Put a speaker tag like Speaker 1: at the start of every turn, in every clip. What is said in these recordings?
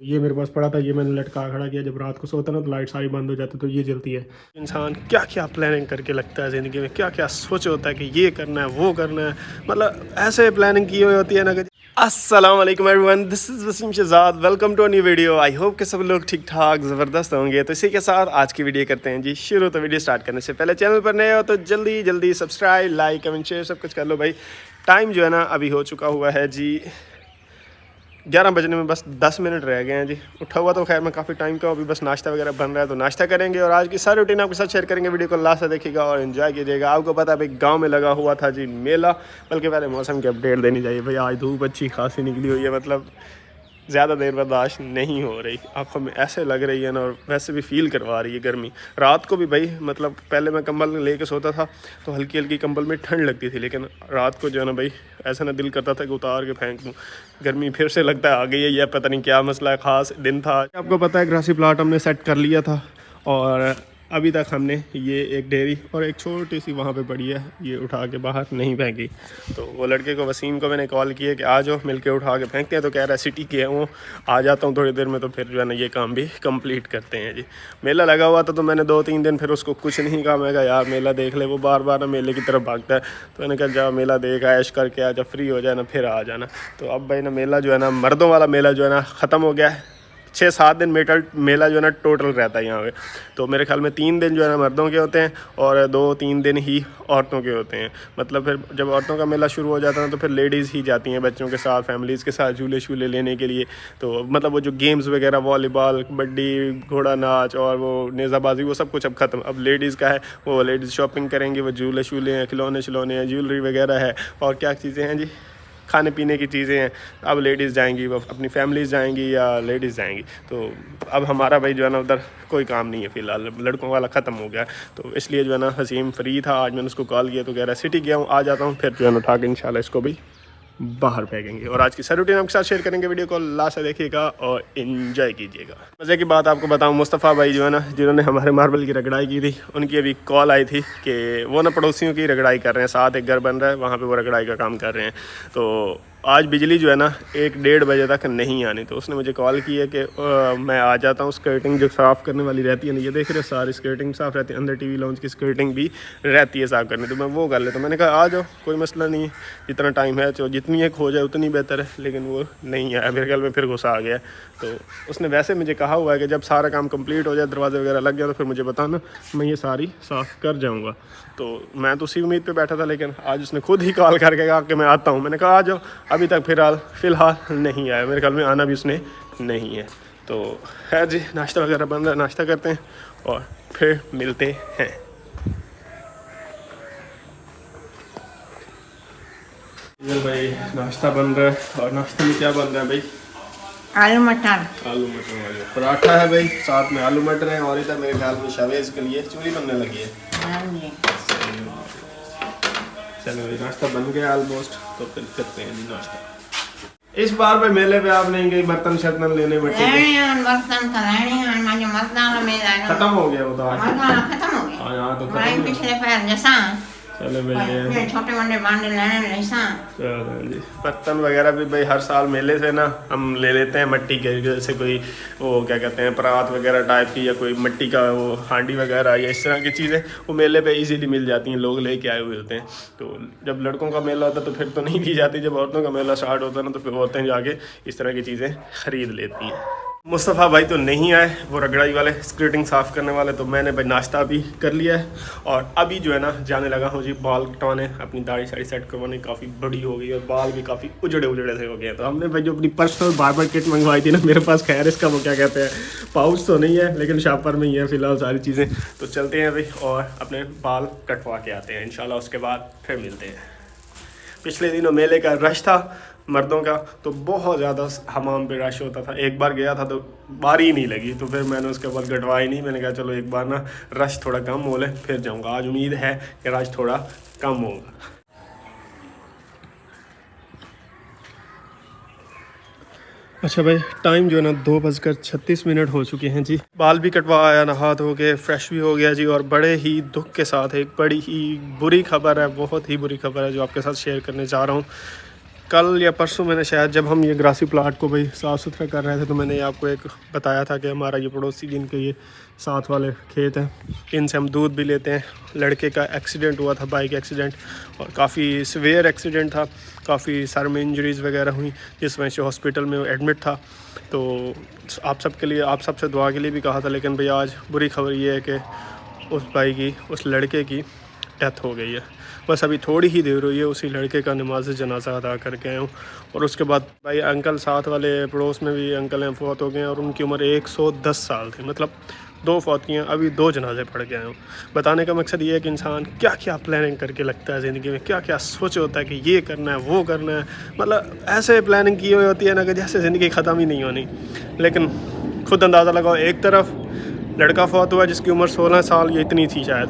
Speaker 1: ये मेरे पास पड़ा था, ये मैंने लटका खड़ा किया। जब रात को सोता ना तो लाइट सारी बंद हो जाती तो ये जलती है। इंसान क्या क्या प्लानिंग करके लगता है ज़िंदगी में, क्या क्या सोच होता है कि ये करना है वो करना है, मतलब ऐसे प्लानिंग की हुई होती है ना कि अस्सलाम वालेकुम everyone, this is Waseem Shahzad, welcome to a new video. I hope कि सब लोग ठीक ठाक ज़बरदस्त होंगे। तो इसी के साथ आज की वीडियो करते हैं जी शुरू। तो वीडियो स्टार्ट करने से पहले चैनल पर नए हो तो जल्दी जल्दी सब्सक्राइब, लाइक, कमेंट, शेयर सब कुछ कर लो भाई। टाइम जो है ना अभी हो चुका हुआ है जी 11 बजने में बस 10 मिनट रह गए हैं जी। उठा हुआ तो खैर मैं काफ़ी टाइम का, अभी बस नाश्ता वगैरह बन रहा है तो नाश्ता करेंगे और आज की सारी रूटीन आपके साथ शेयर करेंगे। वीडियो को लास्ट से देखिएगा और एंजॉय कीजिएगा। आपको पता है भाई गांव में लगा हुआ था जी मेला। बल्कि पहले मौसम की अपडेट देनी चाहिए भाई। आज धूप अच्छी खासी निकली हुई है, मतलब ज़्यादा देर बर्दाश्त नहीं हो रही, आंखों में ऐसे लग रही है ना, और वैसे भी फील करवा रही है गर्मी। रात को भी भाई मतलब पहले मैं कंबल लेके सोता था तो हल्की हल्की कंबल में ठंड लगती थी, लेकिन रात को जो है ना भाई ऐसा ना दिल करता था कि उतार के फेंक दूँ। गर्मी फिर से लगता है आ गई है, यह पता नहीं क्या मसला है, ख़ास दिन था। आपको पता है ग्रासी प्लाट हमने सेट कर लिया था और अभी तक हमने ये एक डेयरी और एक छोटी सी वहाँ पे पड़ी है, ये उठा के बाहर नहीं फेंकी। तो वो लड़के को, वसीम को मैंने कॉल किया कि आ जाओ मिल के उठा के फेंकते हैं, तो कह रहा है सिटी के हूँ, आ जाता हूँ थोड़ी देर में। तो फिर जो है ना ये काम भी कंप्लीट करते हैं जी। मेला लगा हुआ था तो मैंने 2-3 दिन फिर उसको कुछ नहीं कहा। मैं कहा यार मेला देख ले, वो बार बार ना मेले की तरफ भागता है। तो मैंने कहा जा मेला देख ऐश करके आ जा, फ्री हो जाए ना फिर आ जाना। तो अब भाई ना मेला जो है ना, मर्दों वाला मेला जो है ना ख़त्म हो गया है। 6-7 दिन मेला जो है ना टोटल रहता है यहाँ पे। तो मेरे ख्याल में 3 दिन जो है ना मर्दों के होते हैं और 2-3 दिन ही औरतों के होते हैं। मतलब फिर जब औरतों का मेला शुरू हो जाता है तो फिर लेडीज़ ही जाती हैं बच्चों के साथ, फैमिलीज़ के साथ झूले शूले लेने के लिए। तो मतलब वो जो गेम्स वगैरह, वॉलीबॉल, कबड्डी, घोड़ा नाच और वो नेज़ाबाजी, वो सब कुछ अब ख़त्म। अब लेडीज़ का है, वो लेडीज़ शॉपिंग करेंगी, वो झूले शूले हैं, खिलौने शिलौने हैं, ज्वेलरी वगैरह है और क्या चीज़ें हैं जी, खाने पीने की चीज़ें हैं। अब लेडीज़ जाएंगी, वो अपनी फैमिलीज़ जाएंगी या लेडीज़ जाएंगी। तो अब हमारा भाई जो है ना उधर कोई काम नहीं है फ़िलहाल, लड़कों वाला ख़त्म हो गया। तो इसलिए जो है ना हसीम फ्री था, आज मैंने उसको कॉल किया तो कह रहा है सिटी गया हूँ, आ जाता हूँ, फिर जो है ना उठा के इंशाल्लाह इसको भी बाहर फेंकेंगे। और आज की सारी रूटीन आपके साथ शेयर करेंगे। वीडियो को लास्ट से देखिएगा और इन्जॉय कीजिएगा। मज़े की बात आपको बताऊं, मुस्तफ़ा भाई जो है ना, जिन्होंने हमारे मार्बल की रगड़ाई की थी, उनकी अभी कॉल आई थी कि वो ना पड़ोसियों की रगड़ाई कर रहे हैं। साथ एक घर बन रहा है, वहाँ पे वो रगड़ाई का काम कर रहे हैं। तो आज बिजली जो है ना 1-1:30 बजे तक नहीं आनी। तो उसने मुझे कॉल की है कि मैं आ जाता हूँ। स्कर्टिंग जो साफ़ करने वाली रहती है ना, ये देख रहे हो सारी स्कर्टिंग साफ़ रहती है, अंदर टीवी लाउंज की स्कर्टिंग भी रहती है साफ़ करनी, तो मैं वो कर लेता हूँ। मैंने कहा आ जाओ, कोई मसला नहीं है, जितना टाइम है तो जितनी एक हो जाए उतनी बेहतर है। लेकिन वो नहीं आया, मेरे ख्याल में फिर गुस्सा आ गया। तो उसने वैसे मुझे कहा हुआ है कि जब सारा काम कंप्लीट हो जाए, दरवाजे वगैरह लग गया, तो फिर मुझे बताना, मैं ये सारी साफ़ कर जाऊँगा। तो मैं तो उसी उम्मीद पे बैठा था, लेकिन आज उसने खुद ही कॉल करके कहा कि मैं आता हूँ। मैंने कहा आ जाओ, अभी तक फ़िलहाल नहीं आया, मेरे ख्याल में आना भी उसने नहीं है। तो है जी, नाश्ता वगैरह बन रहा है, नाश्ता करते हैं और फिर मिलते हैं। भाई नाश्ता बन रहा है और नाश्ते में क्या बन रहा है भाई?
Speaker 2: आलू मटर।
Speaker 1: आलू मटर वाले पराठा है भाई, साथ में आलू मटर है और इधर मेरे ख्याल में शवेज के लिए चूड़ी बनने लगी है। चलो भाई नाश्ता बन गया ऑलमोस्ट, तो फिर करते हैं जी नाश्ता। इस बार भाई मेले पे आप नहीं गई बर्तन शर्तन लेने?
Speaker 2: बर्तन
Speaker 1: खत्म हो गया वो तो आज।
Speaker 2: खत्म हो गया।
Speaker 1: हाँ यहाँ तो खत्म।
Speaker 2: पिछले पैर जैसा
Speaker 1: चलो भाई
Speaker 2: छोटे मोटे भांडे लेने जैसा।
Speaker 1: बर्तन वगैरह भी भाई हर साल मेले से ना हम ले लेते हैं मिट्टी के, जैसे कोई वो क्या कहते हैं परात वगैरह टाइप की, या कोई मिट्टी का वो हांडी वगैरह या इस तरह की चीज़ें वो मेले पे इजीली मिल जाती हैं, लोग लेके आए हुए होते हैं। तो जब लड़कों का मेला होता है तो फिर तो नहीं दी जाती, जब औरतों का मेला स्टार्ट होता है ना तो फिर औरतें जाके इस तरह की चीज़ें ख़रीद लेती हैं। मुस्तफ़ा भाई तो नहीं आए, वो रगड़ाई वाले, स्क्रिटिंग साफ़ करने वाले। तो मैंने भाई नाश्ता भी कर लिया है और अभी जो है ना जाने लगा हूँ जी बाल कटवाने, अपनी दाढ़ी साड़ी सेट करवाने। काफ़ी बड़ी हो गई और बाल भी काफ़ी उजड़े उजड़े से हो गए। तो हमने भाई जो अपनी पर्सनल बार्बर किट मंगवाई थी ना, मेरे पास खैर इसका वो क्या कहते हैं पाउच तो नहीं है, लेकिन शॉपर में ही है फ़िलहाल सारी चीज़ें। तो चलते हैं भाई और अपने बाल कटवा के आते हैं इंशाल्लाह, उसके बाद फिर मिलते हैं। पिछले दिनों मेले का रश था मर्दों का, तो बहुत ज़्यादा हमाम पे रश होता था। एक बार गया था तो बारी ही नहीं लगी, तो फिर मैंने उसके बाद कटवाई नहीं। मैंने कहा चलो एक बार ना रश थोड़ा कम हो ले फिर जाऊंगा। आज उम्मीद है कि रश थोड़ा कम होगा। अच्छा भाई टाइम जो है ना 2:36 हो चुके हैं जी। बाल भी कटवा आया, नहा धो के फ्रेश भी हो गया जी। और बड़े ही दुख के साथ एक बड़ी ही बुरी खबर है, बहुत ही बुरी खबर है जो आपके साथ शेयर करने जा रहा हूँ। कल या परसों मैंने शायद, जब हम ये ग्रासी प्लाट को भाई साफ़ सुथरा कर रहे थे, तो मैंने आपको एक बताया था कि हमारा ये पड़ोसी जिनके ये साथ वाले खेत हैं, इनसे हम दूध भी लेते हैं। लड़के का एक्सीडेंट हुआ था, बाइक एक्सीडेंट, और काफ़ी सीवियर एक्सीडेंट था, काफ़ी सर में इंजरीज़ वगैरह हुई, जिस वजह से हॉस्पिटल में एडमिट था। तो आप सबसे दुआ के लिए भी कहा था, लेकिन भाई आज बुरी खबर ये है कि उस लड़के की डेथ हो गई है। बस अभी थोड़ी ही देर हुई है, उसी लड़के का नमाज जनाजा अदा करके आया हूँ। और उसके बाद भाई अंकल साथ वाले पड़ोस में भी अंकल हैं, फौत हो गए हैं, और उनकी उम्र 110 साल थी। मतलब 2 फौत किए हैं, अभी 2 जनाजे पढ़ के आया हूँ। बताने का मकसद ये है कि इंसान क्या क्या प्लानिंग करके लगता है ज़िंदगी में, क्या क्या सोच होता है कि ये करना है वो करना है। मतलब ऐसे प्लानिंग की हुई होती है ना कि जैसे ज़िंदगी ख़त्म ही नहीं होनी। लेकिन खुद अंदाज़ा लगाओ, एक तरफ लड़का फौत हुआ जिसकी उम्र 16 साल या इतनी थी शायद,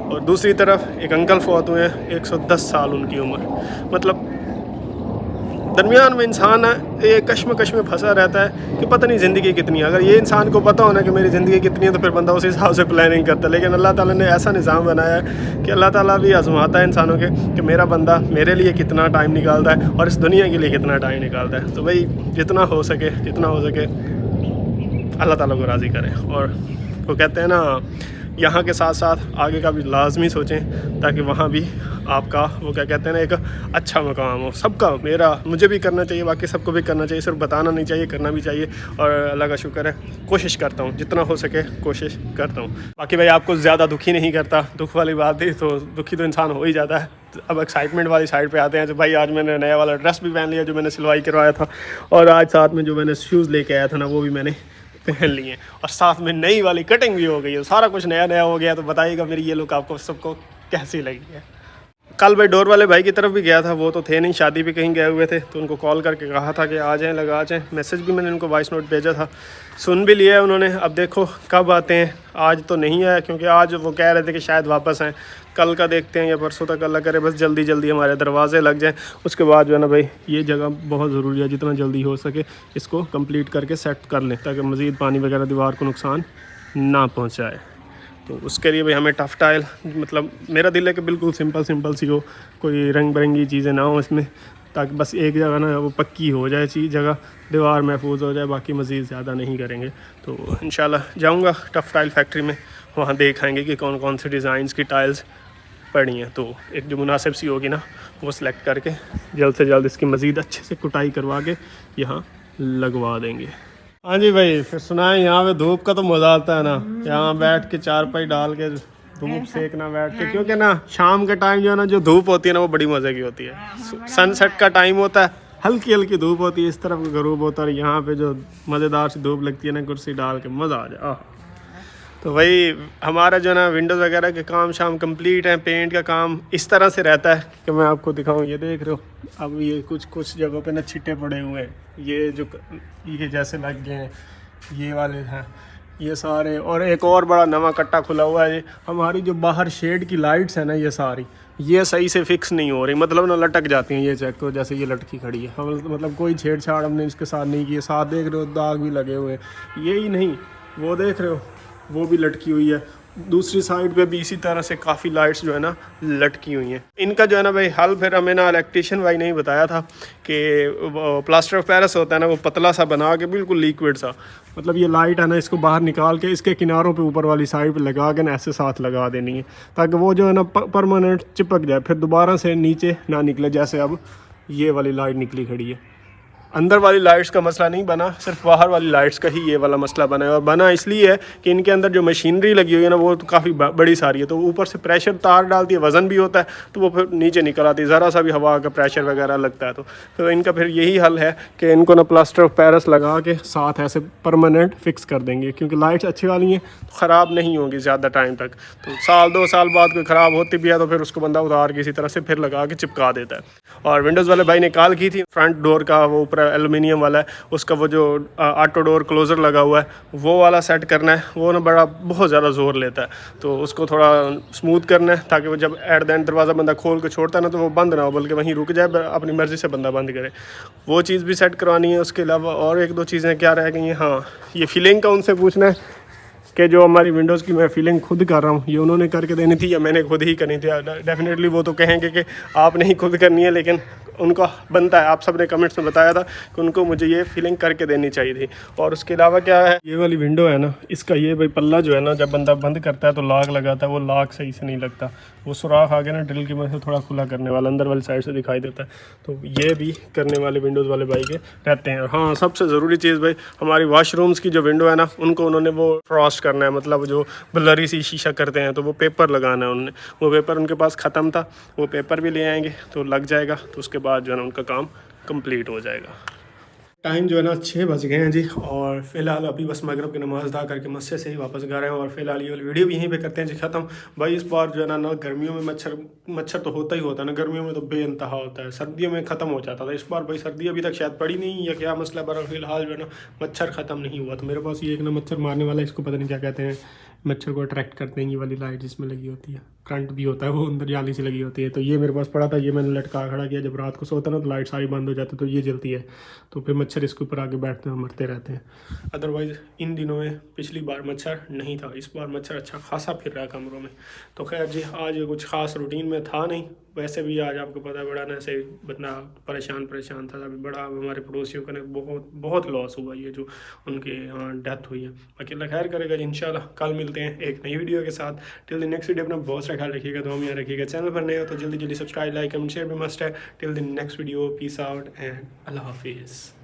Speaker 1: और दूसरी तरफ एक अंकल फौत हुए हैं, 110 साल उनकी उम्र। मतलब दरमियान में इंसान ये कश्मकश में फंसा रहता है कि पता नहीं ज़िंदगी कितनी है। अगर ये इंसान को पता होना कि मेरी ज़िंदगी कितनी है, तो फिर बंदा उस हिसाब से प्लानिंग करता है। लेकिन अल्लाह ताला ने ऐसा निज़ाम बनाया है कि अल्लाह ताला भी आजमाता है इंसानों के कि मेरा बंदा मेरे लिए कितना टाइम निकालता है और इस दुनिया के लिए कितना टाइम निकालता है। तो भाई जितना हो सके अल्लाह ताला को राज़ी करें। और वो कहते हैं ना, यहाँ के साथ साथ आगे का भी लाजमी सोचें, ताकि वहाँ भी आपका वो क्या कहते हैं ना, एक अच्छा मकाम हो। सबका मुझे भी करना चाहिए, बाकी सबको भी करना चाहिए, सिर्फ बताना नहीं चाहिए, करना भी चाहिए। और अल्लाह का शुक्र है, कोशिश करता हूँ, जितना हो सके कोशिश करता हूँ। बाकी भाई आपको ज़्यादा दुखी नहीं करता, दुख वाली बात थी, तो दुखी तो इंसान हो ही जाता है। अब एक्साइटमेंट वाली साइड पे आते हैं। तो भाई आज मैंने नया वाला ड्रेस भी पहन लिया जो मैंने सिलवाई करवाया था, और आज साथ में जो मैंने शूज़ लेके आया था ना, वो भी मैंने पहन लिए, और साथ में नई वाली कटिंग भी हो गई है। सारा कुछ नया नया हो गया। तो बताइएगा मेरी ये लुक आपको सबको कैसी लगी है। कल भाई डोर वाले भाई की तरफ भी गया था, वो तो थे नहीं, शादी भी कहीं गए हुए थे, तो उनको कॉल करके कहा था कि आ जाएं, लगा जाएं। मैसेज भी मैंने उनको वॉइस नोट भेजा था, सुन भी लिया है उन्होंने। अब देखो कब आते हैं, आज तो नहीं आया, क्योंकि आज वो कह रहे थे कि शायद वापस आएँ। कल का देखते हैं या परसों तक, अल्लाह करे बस जल्दी जल्दी हमारे दरवाजे लग जाएँ। उसके बाद जो है ना भाई, ये जगह बहुत ज़रूरी है, जितना जल्दी हो सके इसको कंप्लीट करके सेट कर लें, ताकि मज़ीद पानी वगैरह दीवार को नुकसान ना पहुँचाए। तो उसके लिए भाई हमें टफ़ टाइल, मतलब मेरा दिल है कि बिल्कुल सिंपल सी हो, कोई रंग बिरंगी चीज़ें ना हो इसमें, ताकि बस एक जगह ना वो पक्की हो जाए चीज़, जगह दीवार महफूज हो जाए। बाकी मज़ीद ज़्यादा नहीं करेंगे। तो इंशाल्लाह जाऊंगा टफ़ टाइल फैक्ट्री में, वहाँ देख आएंगे कि कौन कौन से डिज़ाइंस की टाइल्स पड़ी हैं। तो एक जो मुनासिब सी होगी ना, वो सिलेक्ट करके जल्द से जल्द इसकी मज़ीद अच्छे से कुटाई करवा के यहाँ लगवा देंगे। हाँ जी भाई, फिर सुनाए, यहाँ पे धूप का तो मज़ा आता है ना, यहाँ बैठ के चारपाई डाल के धूप सेकना बैठ के, क्योंकि ना शाम के टाइम जो है ना, जो धूप होती है ना, वो बड़ी मज़े की होती है। सनसेट का टाइम होता है, हल्की हल्की धूप होती है, इस तरफ गरूब होता है, यहाँ पे जो मज़ेदार सी धूप लगती है ना, कुर्सी डाल के मज़ा आ जाए। तो वही हमारा जो ना विंडोज़ वगैरह के काम शाम कंप्लीट है, पेंट का काम इस तरह से रहता है कि मैं आपको दिखाऊं। ये देख रहे हो, अब ये कुछ जगहों पे ना छिट्टे पड़े हुए हैं, ये जैसे लग गए हैं, ये वाले हैं ये सारे। और एक और बड़ा नवा कट्टा खुला हुआ है। हमारी जो बाहर शेड की लाइट्स है ना, ये सारी ये सही से फिक्स नहीं हो रही, मतलब ना लटक जाती हैं। ये चेक करो, जैसे ये लटकी खड़ी है, हम मतलब कोई छेड़छाड़ हमने इसके साथ नहीं की। साथ देख रहे हो दाग भी लगे हुए हैं। यही नहीं, वो देख रहे हो, वो भी लटकी हुई है। दूसरी साइड पे भी इसी तरह से काफ़ी लाइट्स जो है ना लटकी हुई हैं। इनका जो है ना भाई हल फिर हमें ना इलेक्ट्रीशियन भाई ने ही बताया था कि प्लास्टर ऑफ पेरिस होता है ना, वो पतला सा बना के बिल्कुल लिक्विड सा, मतलब ये लाइट है ना, इसको बाहर निकाल के इसके किनारों पे ऊपर वाली साइड पे लगा के ना ऐसे साथ लगा देनी है, ताकि वो जो है ना परमानेंट चिपक जाए, फिर दोबारा से नीचे ना निकले, जैसे अब ये वाली लाइट निकली खड़ी है। अंदर वाली लाइट्स का मसला नहीं बना, सिर्फ बाहर वाली लाइट्स का ही ये वाला मसला बना है। और बना इसलिए है कि इनके अंदर जो मशीनरी लगी हुई है ना, वो तो काफ़ी बड़ी सारी है, तो ऊपर से प्रेशर तार डालती है, वज़न भी होता है, तो वो फिर नीचे निकल आती है, ज़रा सा भी हवा का प्रेशर वगैरह लगता है। तो इनका फिर यही हल है कि इनको ना प्लास्टर ऑफ पेरिस लगा के साथ ऐसे परमानेंट फिक्स कर देंगे, क्योंकि लाइट्स अच्छी वाली हैं तो ख़राब नहीं होंगी ज़्यादा टाइम तक। तो साल 2 साल बाद कोई ख़राब होती भी है तो फिर उसको बंदा उतार के इसी तरह से फिर लगा के चिपका देता है। और विंडोज़ वाले भाई ने कॉल की थी, फ्रंट डोर का वो ऊपर एलुमिनियम वाला है, उसका वो जो ऑटो डोर क्लोज़र लगा हुआ है वो वाला सेट करना है। वो ना बहुत ज़्यादा ज़ोर लेता है, तो उसको थोड़ा स्मूथ करना है, ताकि वो जब एट द एंड दरवाज़ा बंदा खोल के छोड़ता है ना, तो वो बंद ना हो, बल्कि वहीं रुक जाए, अपनी मर्ज़ी से बंदा बंद करे। वो चीज़ भी सेट करवानी है। उसके अलावा और 1-2 चीज़ें क्या रह गई हैं। हाँ, ये फीलिंग का उनसे पूछना है कि जो हमारी विंडोज़ की मैं फीलिंग खुद कर रहा हूँ, ये उन्होंने करके देनी थी या मैंने खुद ही करनी थी। डेफिनेटली वो तो कहेंगे कि आपने ही खुद करनी है, लेकिन उनका बनता है। आप सब ने कमेंट्स में बताया था कि उनको मुझे ये फीलिंग करके देनी चाहिए थी। और उसके अलावा क्या है, ये वाली विंडो है ना, इसका ये भाई पल्ला जो है ना, जब बंदा बंद करता है तो लॉक लगाता है, वो लॉक सही से नहीं लगता, वो सुराख आगे ना ड्रिल की मदद से थोड़ा खुला करने वाला अंदर वाली साइड से दिखाई देता है। तो ये भी करने वाले विंडोज़ वाले भाई के रहते हैं। हाँ, सबसे ज़रूरी चीज़ भाई, हमारी वॉशरूम्स की जो विंडो है ना, उनको उन्होंने वो फ्रॉस्ट करना है, मतलब जो ब्लरी सी शीशा करते हैं, तो वो पेपर लगाना है उन्होंने। वो पेपर उनके पास ख़त्म था, वो पेपर भी ले आएंगे तो लग जाएगा, तो उसके बाद जो है ना उनका काम कंप्लीट हो जाएगा। टाइम जो है ना 6 बज गए हैं जी, और फिलहाल अभी बस मगरिब की नमाज़ अदा करके मस्जिद से ही वापस घर आए हैं। और फिलहाल ये वाली वीडियो भी यहीं पे करते हैं जी ख़त्म। भाई इस बार जो है ना गर्मियों में मच्छर तो होता ही होता है ना, गर्मियों में तो बेइंतहा होता है, सर्दियों में ख़त्म हो जाता था। इस बार भाई सर्दी अभी तक शायद पड़ी नहीं, या क्या मसला, पर फिलहाल जो है ना मच्छर ख़त्म नहीं हुआ। तो मेरे पास ये एक ना मच्छर मारने वाला, इसको पता नहीं क्या कहते हैं, मच्छर को अट्रैक्ट करते हैं, ये वाली लाइट जिसमें लगी होती है, करंट भी होता है, वो अंदर जाली से लगी होती है। तो ये मेरे पास पड़ा था, ये मैंने लटका खड़ा किया। जब रात को सोता ना तो लाइट सारी बंद हो जाती, तो ये जलती है, तो फिर मच्छर इसके ऊपर आके बैठते हैं, मरते रहते हैं। अदरवाइज़ इन दिनों में पिछली बार मच्छर नहीं था, इस बार मच्छर अच्छा खासा फिर रहा है कमरों में। तो खैर जी, आज कुछ खास रूटीन में था नहीं, वैसे भी आज आपको पता है बड़ा ना ऐसे बंदा परेशान था। अभी बड़ा हमारे पड़ोसियों का बहुत लॉस हुआ, ये जो उनके यहाँ डेथ हुई है। बाकी अल्लाह खैर करेगा जी, इंशाल्लाह कल मिलते हैं एक नई वीडियो के साथ। टिल द नेक्स्ट वीडियो अपना बहुत सारा ख्याल रखिएगा, दुआ में याद रखिएगा। चैनल पर नए हो तो जल्दी सब्सक्राइब, लाइक, कमेंट, शेयर भी मस्ट है। Till the next video, peace out and अल्लाह हाफिज़।